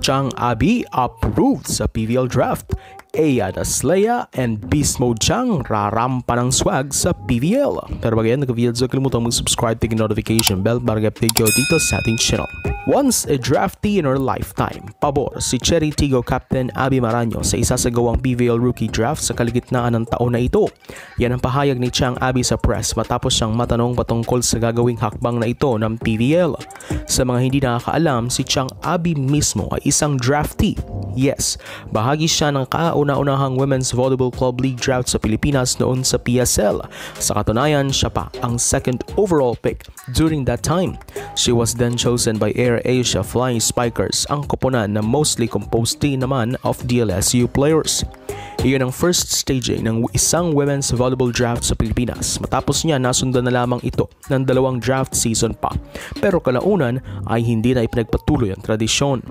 Chang Abi approved sa PVL draft. Aya Daslea and Beast Mode Chang rarampa ng swag sa PVL. Pero bago yan, nag-video so kalimutan mag-subscribe, tigil notification bell para update kayo dito sa ating channel. Once a draftee in her lifetime, pabor si Cherry Tigo Captain Abi Maraño sa isasagawang PVL Rookie Draft sa kaligitnaan ng taon na ito. Yan ang pahayag ni Chang Abi sa press matapos siyang matanong patungkol sa gagawing hakbang na ito ng PVL. Sa mga hindi nakakaalam, si Chang Abi mismo ay isang draftee. Yes, bahagi siya ng kauna-unahang Women's Volleyball Club League draft sa Pilipinas noon sa PSL. Sa katunayan, siya pa ang second overall pick during that time. She was then chosen by Air Asia Flying Spikers, ang koponan na mostly composed din naman of DLSU players. Iyon ang first staging ng isang women's volleyball draft sa Pilipinas. Matapos niya, nasundan na lamang ito ng 2 draft season pa. Pero kalaunan ay hindi na ipinagpatuloy ang tradisyon.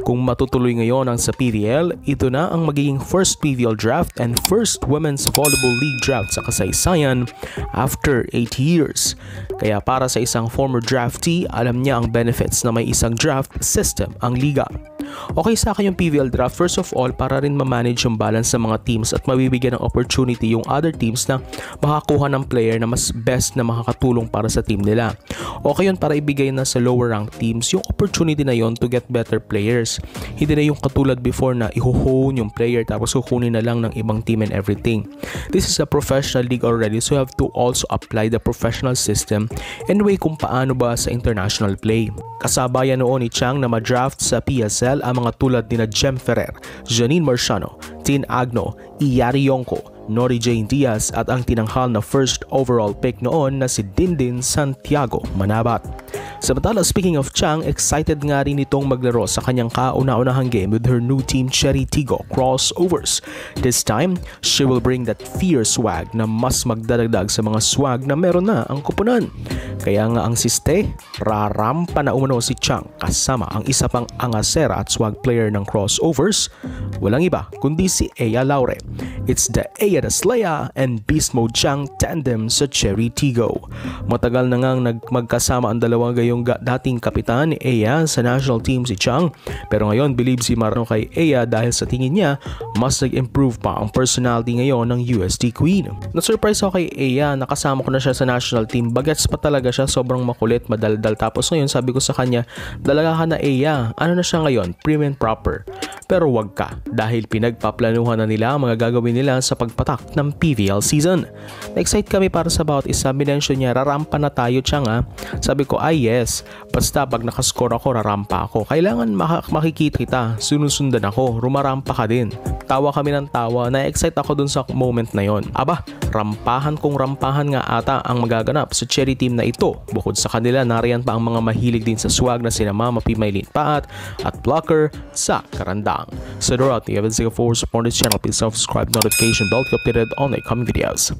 Kung matutuloy ngayon ang sa PVL, ito na ang magiging first PVL draft and first women's volleyball league draft sa kasaysayan after 8 years. Kaya para sa isang former draftee, alam niya ang benefits na may isang draft system ang liga. Okay sa akin yung PVL draft, first of all, para rin ma-manage yung balance sa mga teams at mabibigyan ng opportunity yung other teams na makakuha ng player na mas best na makakatulong para sa team nila. Okay yun para ibigay na sa lower rank teams yung opportunity na yon to get better players. Hindi na yung katulad before na ihuhone yung player tapos kukunin na lang ng ibang team and everything. This is a professional league already, so you have to also apply the professional system and way kung paano ba sa international play. Kasabayan noon ni Chang na ma-draft sa PSL ang mga tulad ni Jem Ferrer, Janine Marciano, Tin Agno, Iyari Yonko, Nori Jane Diaz at ang tinanghal na first overall pick noon na si Dindin Santiago Manabat. Samantala, speaking of Chang, excited nga rin itong maglaro sa kanyang kauna-unahang game with her new team Cherry Tigo Crossovers. This time, she will bring that fierce swag na mas magdadagdag sa mga swag na meron na ang kupunan. Kaya nga ang siste, rarampa na umano si Chang kasama ang isa pang angasera at swag player ng Crossovers. Walang iba kundi si Aya Laure. It's the Aya Daslea and Beast Mode Chang tandem sa Cherry Tigo. Matagal na ngang magkasama ang dalawang gayong dating kapitan ni Aya sa national team si Chang, pero ngayon believe si Marano kay Aya dahil sa tingin niya mas nag-improve pa ang personality ngayon ng UST Queen. Na-surprise ako kay Aya, nakasama ko na siya sa national team, bagets pa talaga siya, sobrang makulit, madaldal, tapos ngayon sabi ko sa kanya, dalaga ka na Aya, ano na siya ngayon, prim and proper. Pero wag ka, dahil pinagpaplanuhan na nila ang mga gagawin nila sa pagpatak ng PVL season. Na-excite kami para sa bawat isa, binensyon niya, rarampa na tayo Chang ha. Sabi ko, ay yes, basta pag nakascore ako, rarampa ako. Kailangan makikita kita, sinusundan ako, rumarampa ka din. Tawa kami ng tawa, na-excite ako dun sa moment na yon. Aba, rampahan nga ata ang magaganap sa Cherry team na ito. Bukod sa kanila, nariyan pa ang mga mahilig din sa swag na sina Mama P. Maylin Paat at Blocker sa Karandang. So throughout the evidence for support this channel, please subscribe, notification bell to be updated on the coming videos.